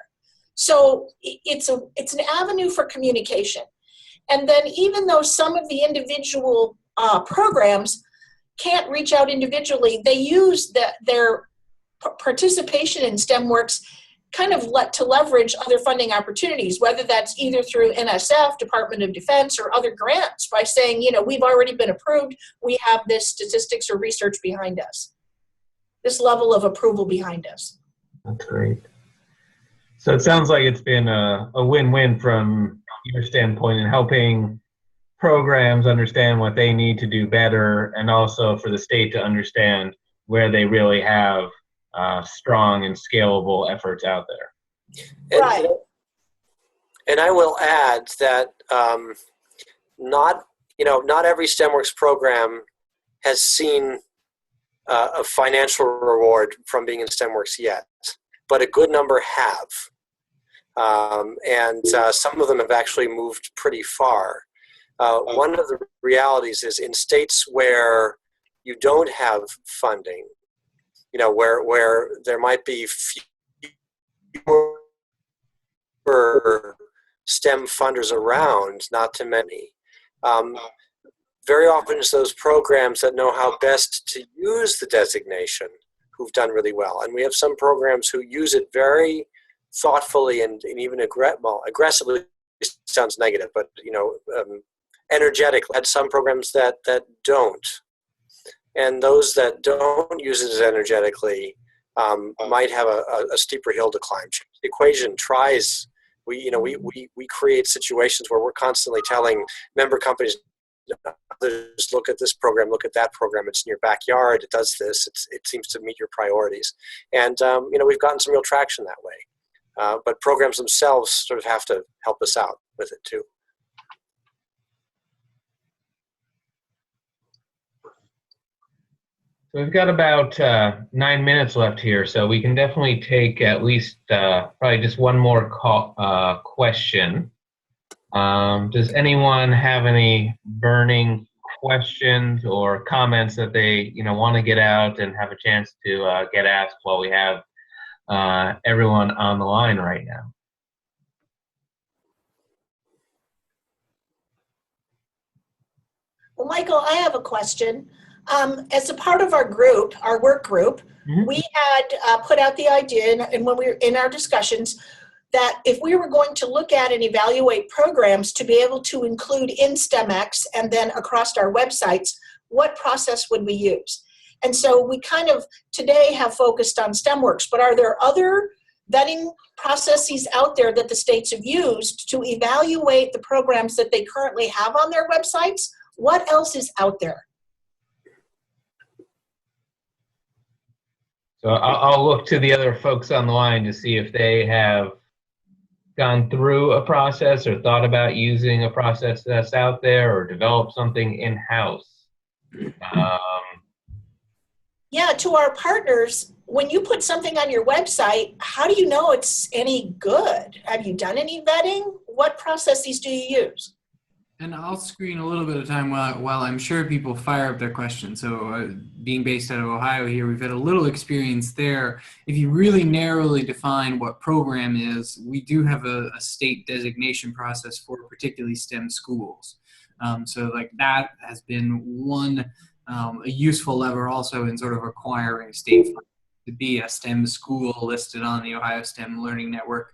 So it's an avenue for communication. And then even though some of the individual programs can't reach out individually, they use their participation in STEMWorks kind of to leverage other funding opportunities, whether that's either through NSF, Department of Defense, or other grants by saying, we've already been approved, we have this statistics or research behind us, this level of approval behind us. That's great. So it sounds like it's been a win-win from your standpoint in helping programs understand what they need to do better, and also for the state to understand where they really have strong and scalable efforts out there. And, right. And I will add that not every STEMWorks program has seen a financial reward from being in STEMWorks yet, but a good number have. And some of them have actually moved pretty far. One of the realities is in states where you don't have funding, where there might be fewer STEM funders around, not too many. Very often it's those programs that know how best to use the designation who've done really well. And we have some programs who use it very thoughtfully and even aggressively, sounds negative, but energetically. Had some programs that don't. And those that don't use it as energetically might have a steeper hill to climb. The equation tries, we create situations where we're constantly telling member companies, others, look at this program, look at that program, it's in your backyard, it does this, it seems to meet your priorities. And we've gotten some real traction that way. But programs themselves sort of have to help us out with it too. So we've got about 9 minutes left here, so we can definitely take at least probably just one more question. Does anyone have any burning questions or comments that they want to get out and have a chance to get asked while we have everyone on the line right now? Well, Michael, I have a question. As a part of our group, our work group, we had put out the idea, and when we were in our discussions, that if we were going to look at and evaluate programs to be able to include in STEMx and then across our websites, what process would we use? And so we kind of today have focused on STEMWorks, but are there other vetting processes out there that the states have used to evaluate the programs that they currently have on their websites? What else is out there? So I'll look to the other folks on the line to see if they have gone through a process or thought about using a process that's out there or developed something in-house. Yeah, to our partners, when you put something on your website, how do you know it's any good? Have you done any vetting? What processes do you use? And I'll screen a little bit of time while I'm sure people fire up their questions. So being based out of Ohio here, we've had a little experience there. If you really narrowly define what program is, we do have a state designation process for particularly STEM schools. So like that has been one a useful lever also in sort of acquiring state funding to be a STEM school listed on the Ohio STEM Learning Network.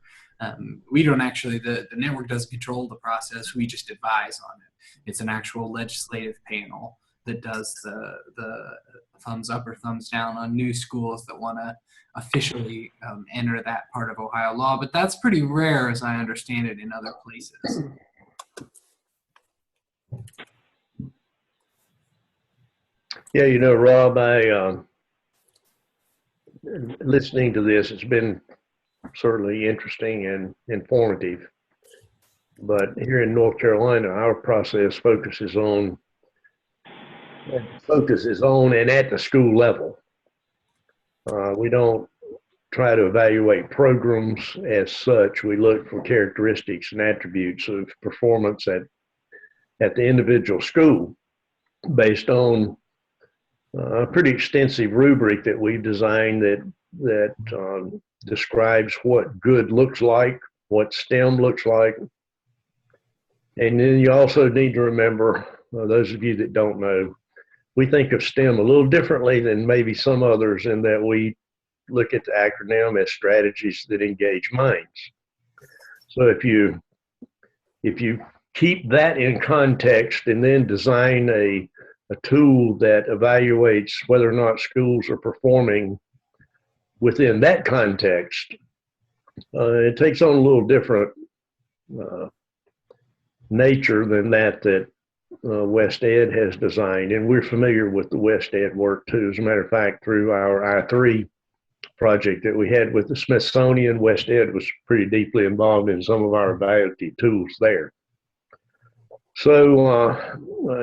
We don't actually, the network doesn't control the process, we just advise on it. It's an actual legislative panel that does the thumbs up or thumbs down on new schools that want to officially enter that part of Ohio law, but that's pretty rare as I understand it in other places. Yeah, Rob, listening to this, it's been certainly interesting and informative. But here in North Carolina, our process focuses on and at the school level. We don't try to evaluate programs as such. We look for characteristics and attributes of performance at the individual school based on a pretty extensive rubric that we've designed that describes what good looks like, what STEM looks like. And then you also need to remember, those of you that don't know, we think of STEM a little differently than maybe some others in that we look at the acronym as strategies that engage minds. So if you keep that in context and then design a tool that evaluates whether or not schools are performing within that context, it takes on a little different nature than that West Ed has designed. And we're familiar with the West Ed work too. As a matter of fact, through our I3 project that we had with the Smithsonian. West Ed was pretty deeply involved in some of our evaluative tools there. So,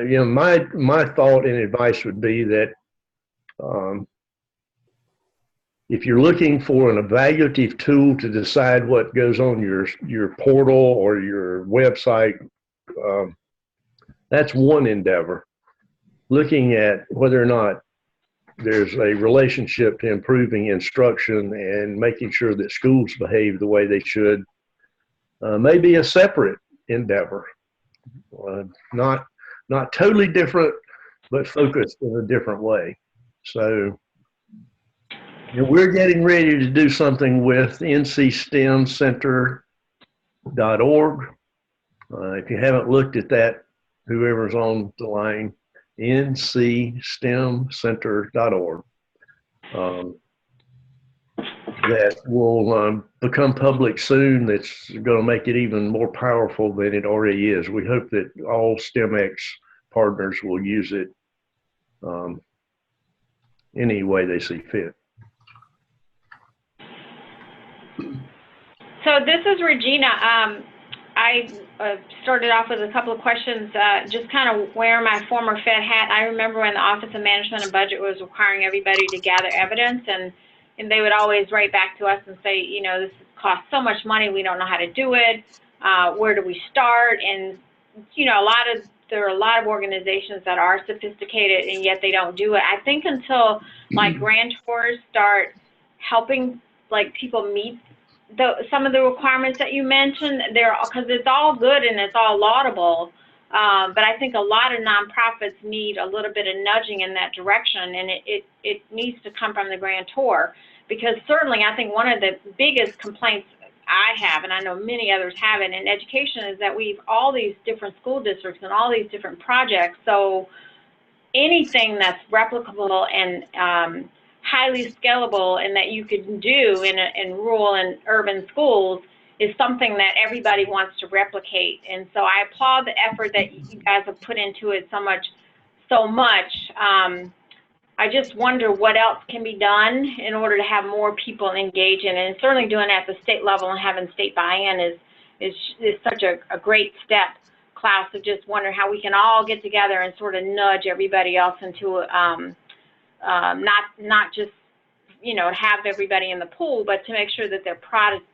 you know, my thought and advice would be that if you're looking for an evaluative tool to decide what goes on your portal or your website, that's one endeavor. Looking at whether or not there's a relationship to improving instruction and making sure that schools behave the way they should may be a separate endeavor. Not totally different, but focused in a different way. So, you know, we're getting ready to do something with ncstemcenter.org. If you haven't looked at that, whoever's on the line, ncstemcenter.org. That will become public soon. That's going to make it even more powerful than it already is. We hope that all STEMx partners will use it any way they see fit. So this is Regina. I started off with a couple of questions, just kind of wearing my former Fed hat. I remember when the Office of Management and Budget was requiring everybody to gather evidence, and they would always write back to us and say, you know, this costs so much money, we don't know how to do it. Where do we start? And, you know, there are a lot of organizations that are sophisticated and yet they don't do it. I think until like grantors start helping like people meet some of the requirements that you mentioned, because it's all good and it's all laudable, but I think a lot of nonprofits need a little bit of nudging in that direction, and it needs to come from the grantor, because certainly I think one of the biggest complaints I have, and I know many others have it in education, is that we've all these different school districts and all these different projects, so anything that's replicable and highly scalable and that you could do in rural and urban schools is something that everybody wants to replicate. And so I applaud the effort that you guys have put into it so much. I just wonder what else can be done in order to have more people engage in it. And certainly doing it at the state level and having state buy-in is such a great step, Claus. So just wonder how we can all get together and sort of nudge everybody else into not just, you know, have everybody in the pool, but to make sure that their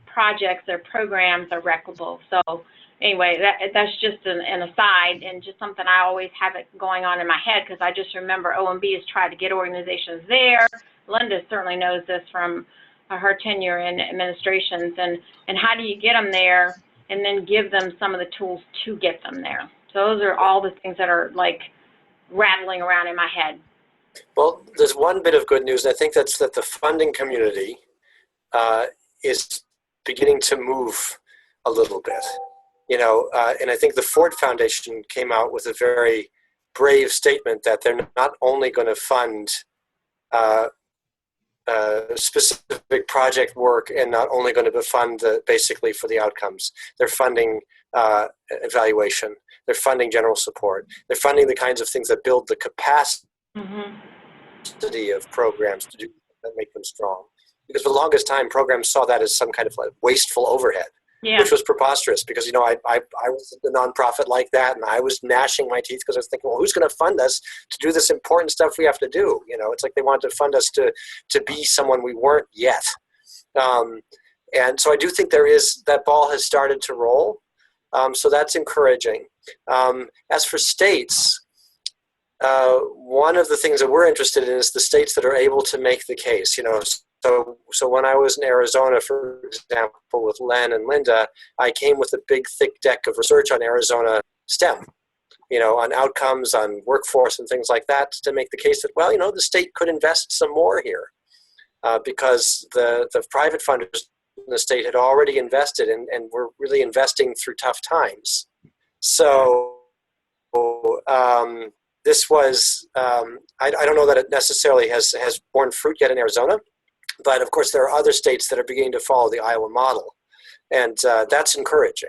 projects, their programs are replicable. So anyway, that's just an aside, and just something I always have it going on in my head, because I just remember OMB has tried to get organizations there. Linda certainly knows this from her tenure in administrations, and how do you get them there and then give them some of the tools to get them there? So those are all the things that are like rattling around in my head. Well, there's one bit of good news, and I think that's that the funding community is beginning to move a little bit. You know, and I think the Ford Foundation came out with a very brave statement that they're not only going to fund specific project work and not only going to fund basically for the outcomes. They're funding evaluation. They're funding general support. They're funding the kinds of things that build the capacity of programs to do that, make them strong. Because for the longest time, programs saw that as some kind of like wasteful overhead, which was preposterous. Because, you know, I was a nonprofit like that, and I was gnashing my teeth because I was thinking, well, who's going to fund us to do this important stuff we have to do? You know, it's like they wanted to fund us to be someone we weren't yet. And so I do think that ball has started to roll. So that's encouraging. As for states, one of the things that we're interested in is the states that are able to make the case. You know, so when I was in Arizona, for example, with Len and Linda, I came with a big, thick deck of research on Arizona STEM, you know, on outcomes, on workforce and things like that, to make the case that, well, you know, the state could invest some more here, because the private funders in the state had already invested and were really investing through tough times. So this was, I don't know that it necessarily has borne fruit yet in Arizona, but of course there are other states that are beginning to follow the Iowa model, and that's encouraging.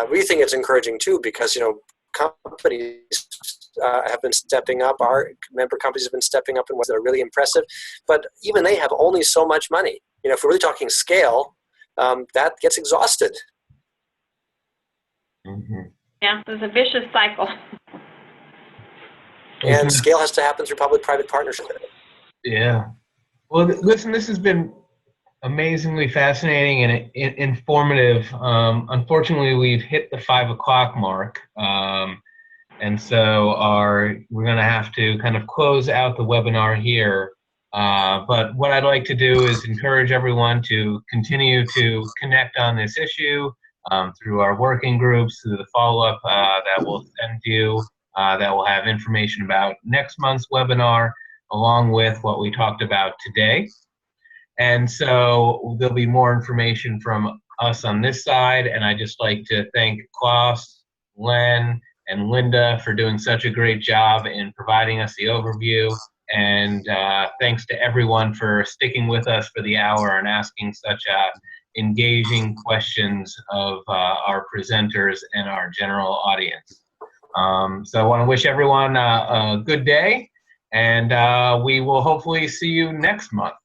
We think it's encouraging too, because, you know, companies have been stepping up. Our member companies have been stepping up in ways that are really impressive. But even they have only so much money. You know, if we're really talking scale, that gets exhausted. Mm-hmm. Yeah, there's a vicious cycle. And scale has to happen through public-private partnership. Yeah. Well, listen, this has been amazingly fascinating and informative. Unfortunately, we've hit the 5 o'clock mark. And so we're going to have to kind of close out the webinar here. But what I'd like to do is encourage everyone to continue to connect on this issue through our working groups, through the follow-up that we'll send you, that will have information about next month's webinar, along with what we talked about today. And so there'll be more information from us on this side. And I'd just like to thank Klaus, Len, and Linda for doing such a great job in providing us the overview. And thanks to everyone for sticking with us for the hour and asking such engaging questions of our presenters and our general audience. So I want to wish everyone a good day, and we will hopefully see you next month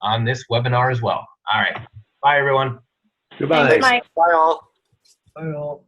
on this webinar as well. All right. Bye, everyone. Goodbye. Thanks, Mike. Bye all. Bye all.